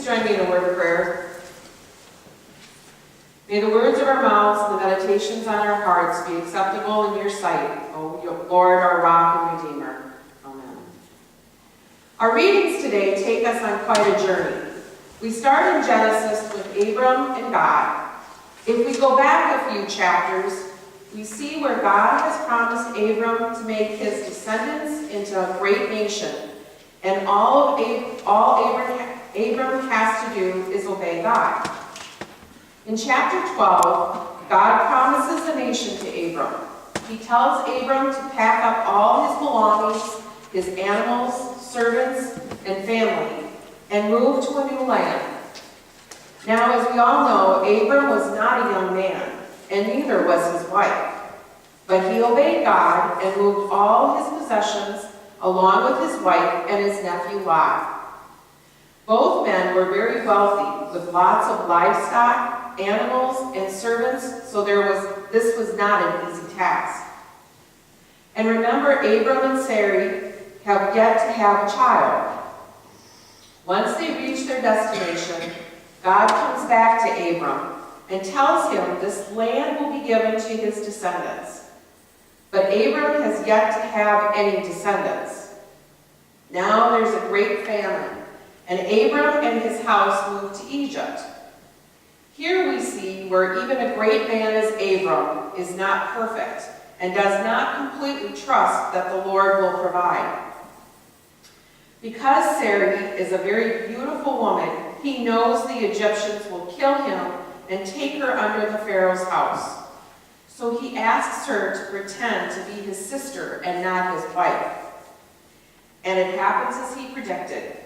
join me in a word of prayer? May the words of our mouths and the meditations on our hearts be acceptable in your sight, O Lord, our rock and redeemer. Amen. Our readings today take us on quite a journey. We start in Genesis with Abram and God. If we go back a few chapters, we see where God has promised Abram to make his descendants into a great nation, and all Abram has to do is obey God. In chapter 12, God promises a nation to Abram. He tells Abram to pack up all his belongings, his animals, servants, and family, and move to a new land. Now, as we all know, Abram was not a young man, and neither was his wife. But he obeyed God and moved all his possessions along with his wife and his nephew Lot. Both men were very wealthy, with lots of livestock, animals, and servants, so this was not an easy task. And remember, Abram and Sarai have yet to have a child. Once they reach their destination, God comes back to Abram and tells him this land will be given to his descendants. But Abram has yet to have any descendants. Now there's a great famine, and Abram and his house move to Egypt. Here we see where even a great man as Abram is not perfect and does not completely trust that the Lord will provide. Because Sarai is a very beautiful woman, he knows the Egyptians will kill him and take her under the Pharaoh's house. So he asks her to pretend to be his sister and not his wife. And it happens as he predicted.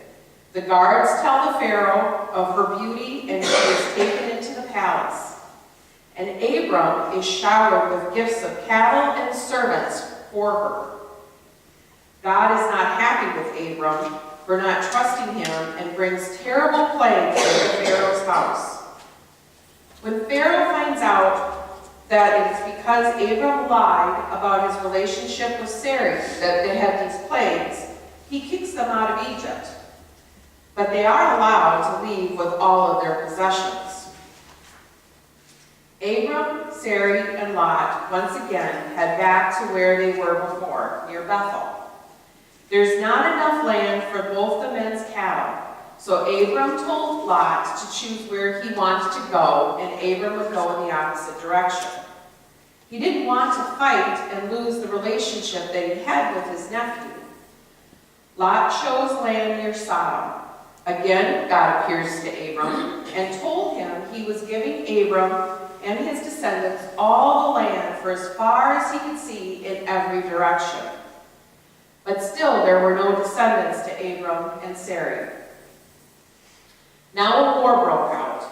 The guards tell the Pharaoh of her beauty, and she is taken into the palace. And Abram is showered with gifts of cattle and servants for her. God is not happy with Abram for not trusting him and brings terrible plagues into Pharaoh's house. When Pharaoh finds out that it's because Abram lied about his relationship with Sarai that they had these plagues, he kicks them out of Egypt. But they are allowed to leave with all of their possessions. Abram, Sarai, and Lot once again head back to where they were before, near Bethel. There's not enough land for both the men's cattle, so Abram told Lot to choose where he wanted to go, and Abram would go in the opposite direction. He didn't want to fight and lose the relationship that he had with his nephew. Lot chose land near Sodom. Again, God appears to Abram and told him he was giving Abram and his descendants all the land for as far as he could see in every direction. But still, there were no descendants to Abram and Sarai. Now a war broke out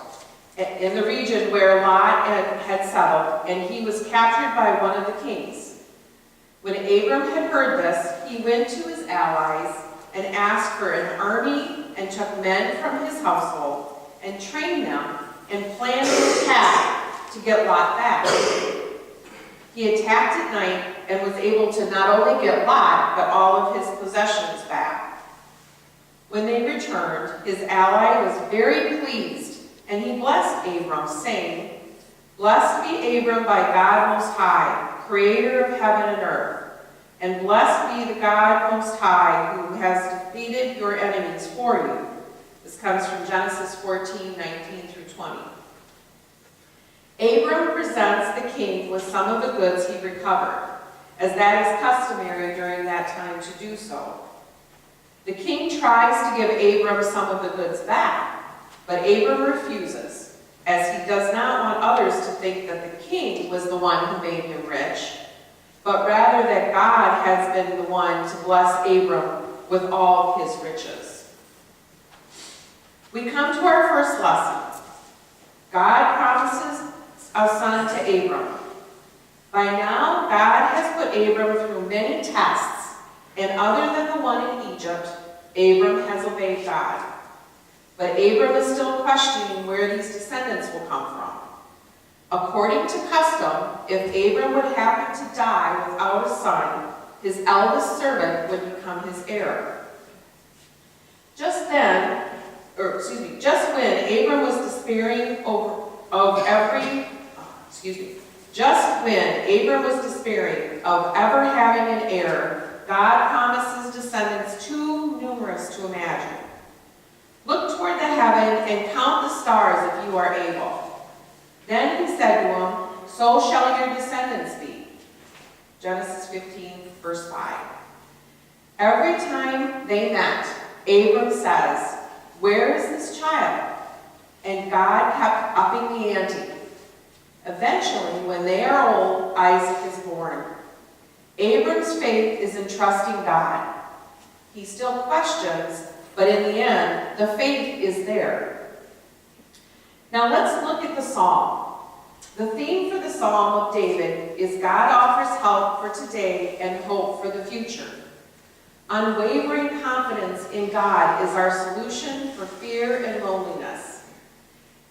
in the region where Lot had settled, and he was captured by one of the kings. When Abram had heard this, he went to his allies and asked for an army and took men from his household and trained them and planned an attack to get Lot back. He attacked at night and was able to not only get Lot, but all of his possessions back. When they returned, his ally was very pleased, and he blessed Abram, saying, "Blessed be Abram by God Most High, creator of heaven and earth. And blessed be the God Most High, who has defeated your enemies for you." This comes from Genesis 14, 19 through 20. Abram presents the king with some of the goods he recovered, as that is customary during that time to do so. The king tries to give Abram some of the goods back, but Abram refuses, as he does not want others to think that the king was the one who made him rich, but rather that God has been the one to bless Abram with all his riches. We come to our first lesson. God promises a son to Abram. By now, God has put Abram through many tests, and other than the one in Egypt, Abram has obeyed God. But Abram is still questioning where these descendants will come from. According to custom, if Abram would happen to die without a son, his eldest servant would become his heir. Just then, just when Abram was despairing just when Abram was despairing of ever having an heir, God promises descendants too numerous to imagine. Look toward the heaven and count the stars if you are able. Then he said to him, so shall your descendants be. Genesis 15, verse 5. Every time they met, Abram says, where is this child? And God kept upping the ante. Eventually, when they are old, Isaac is born. Abram's faith is in trusting God. He still questions, but in the end, the faith is there. Now let's look at the psalm. The theme for the Psalm of David is God offers help for today and hope for the future. Unwavering confidence in God is our solution for fear and loneliness.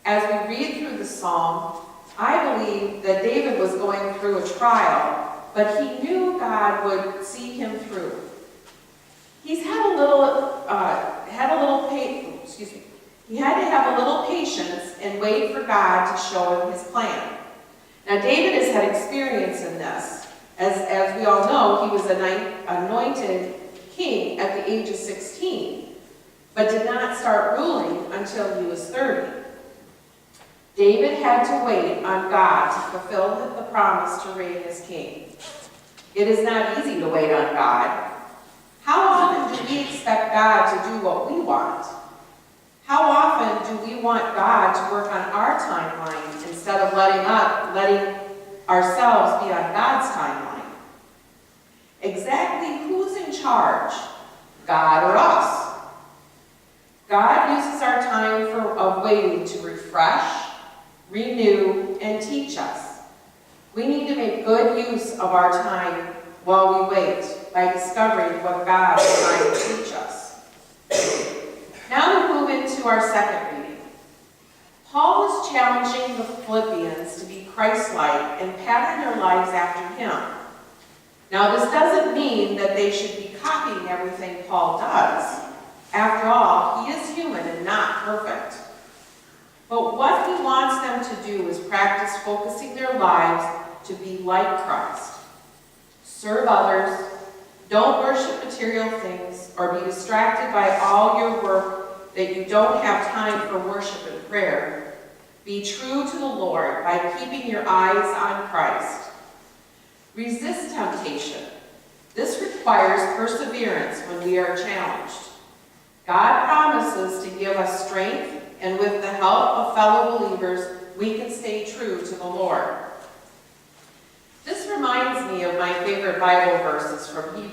As we read through the psalm, I believe that David was going through a trial, but he knew God would see him through. He had to have a little patience and wait for God to show him his plan. Now, David has had experience in this. As we all know, he was anointed king at the age of 16, but did not start ruling until he was 30. David had to wait on God to fulfill the promise to reign as king. It is not easy to wait on God. How often do we expect God to do what we want? How often do we want God to work on our timeline instead of letting ourselves be on God's timeline? Exactly who's in charge, God or us? God uses our time of waiting to refresh, renew, and teach us. We need to make good use of our time while we wait by discovering what God is trying to teach us. Now we move into our second reading. Paul is challenging the Philippians to be Christ-like and pattern their lives after him. Now this doesn't mean that they should be copying everything Paul does. After all, he is human and not perfect. But what he wants them to do is practice focusing their lives to be like Christ. Serve others, don't worship material things, or be distracted by all your work that you don't have time for worship and prayer. Be true to the Lord by keeping your eyes on Christ. Resist temptation. This requires perseverance when we are challenged. God promises to give us strength, and with the help of fellow believers, we can stay true to the Lord. This reminds me of my favorite Bible verses from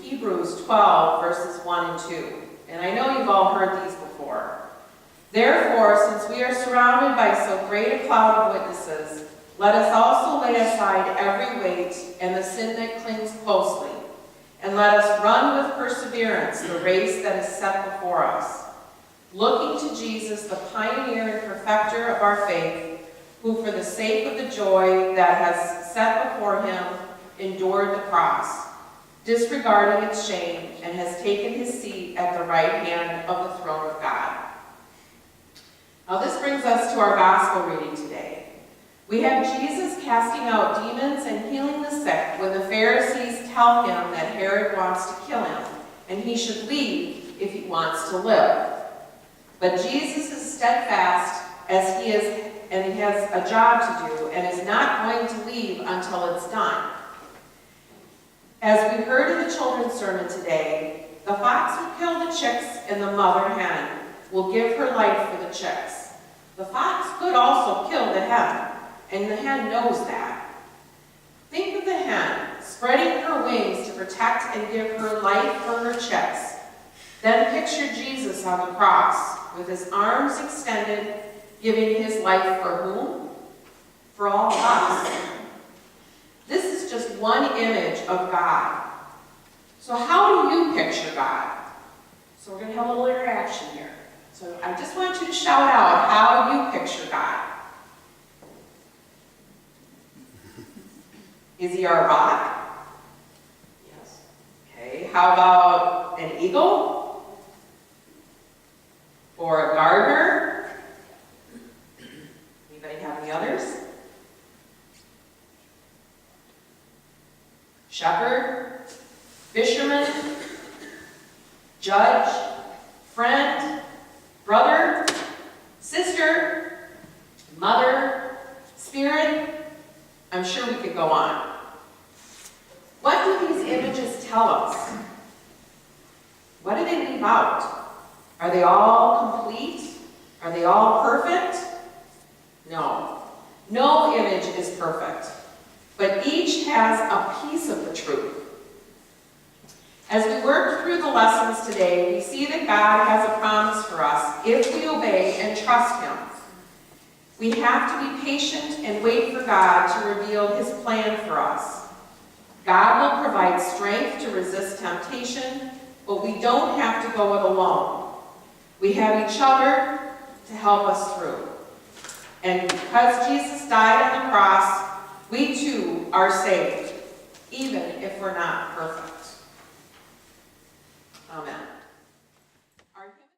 Hebrews 12, verses 1 and 2. And I know you've all heard these before. Therefore, since we are surrounded by so great a cloud of witnesses, let us also lay aside every weight and the sin that clings closely, and let us run with perseverance the race that is set before us, looking to Jesus, the pioneer and perfecter of our faith, who for the sake of the joy that has set before him endured the cross, disregarding its shame, and has taken his seat at the right hand of the throne of God. Now this brings us to our gospel reading today. We have Jesus casting out demons and healing the sick when the Pharisees tell him that Herod wants to kill him, and he should leave if he wants to live. But Jesus is steadfast as he is, and he has a job to do, and is not going to leave until it's done. As we heard in the children's sermon today, the fox will kill the chicks and the mother hen will give her life for the chicks. The fox could also kill the hen, and the hen knows that. Think of the hen spreading her wings to protect and give her life for her chicks. Then picture Jesus on the cross with his arms extended, giving his life for whom? For all of us. This is just one image of God. So how do you picture God? So we're going to have a little interaction here. So I just want you to shout out how you picture God. Is he our rock? Yes. Okay, how about an eagle? or a gardener. Anybody have any others? Shepherd, fisherman, judge, friend, brother, sister, mother, spirit. I'm sure we could go on. What do these images tell us? What do they leave out? Are they all complete? Are they all perfect? No. No image is perfect, but each has a piece of the truth. As we work through the lessons today, we see that God has a promise for us if we obey and trust Him. We have to be patient and wait for God to reveal His plan for us. God will provide strength to resist temptation, but we don't have to go it alone. We have each other to help us through. And because Jesus died on the cross, we too are saved, even if we're not perfect. Amen.